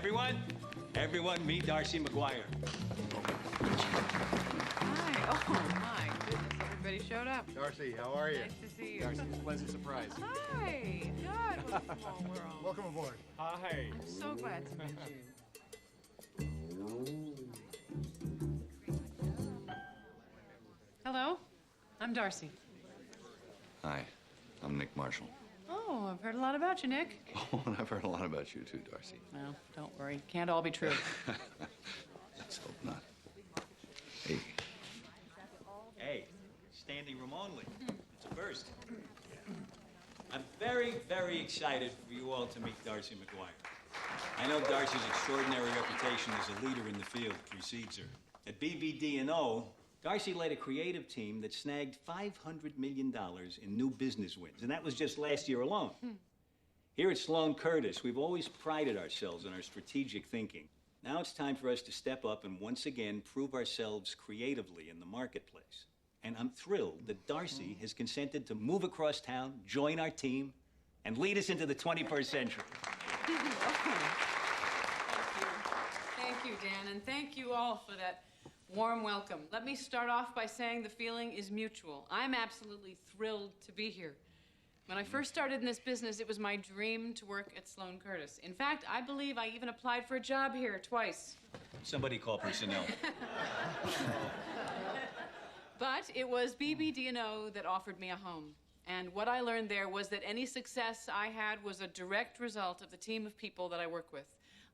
Everyone, meet Darcy McGuire. Hi. Oh, my goodness. Everybody showed up. Darcy, how are you? Nice to see you. Darcy, it's a pleasant surprise. Hi. God, what a small world. Welcome aboard. Hi. I'm so glad to meet you. Hello. I'm Darcy. Hi, I'm Nick Marshall. Oh, I've heard a lot about you, Nick. Oh, and I've heard a lot about you too, Darcy. Well, don't worry. Can't all be true. Let's hope not. Hey, Hey, standing room only. It's a first. I'm very, very excited for you all to meet Darcy McGuire. I know Darcy's extraordinary reputation as a leader in the field precedes her. At BBD&O, Darcy led a creative team that snagged $500 million in new business wins, and that was just last year alone. Here at Sloan Curtis, we've always prided ourselves on our strategic thinking. Now it's time for us to step up and once again prove ourselves creatively in the marketplace. And I'm thrilled that Darcy has consented to move across town, join our team, and lead us into the 21st century. Thank you, Dan, and thank you all for that warm welcome. Let me start off by saying the feeling is mutual. I'm absolutely thrilled to be here. When I first started in this business, it was my dream to work at Sloan Curtis. In fact, I believe I even applied for a job here twice. Somebody call personnel. But it was BBD&O that offered me a home. And what I learned there was that any success I had was a direct result of the team of people that I work with.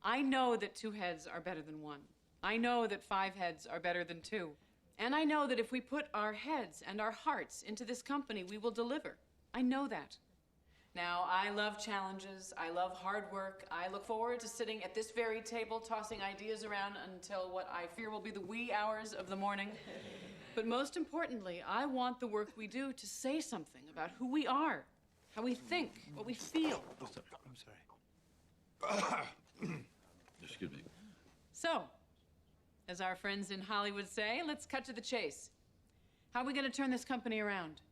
I know that 2 heads are better than 1. I know that 5 heads are better than 2. And I know that if we put our heads and our hearts into this company, we will deliver. I know that. Now, I love challenges. I love hard work. I look forward to sitting at this very table, tossing ideas around until what I fear will be the wee hours of the morning. But most importantly, I want the work we do to say something about who we are, how we think, what we feel. I'm sorry. excuse me. So, as our friends in Hollywood say, let's cut to the chase. How are we going to turn this company around?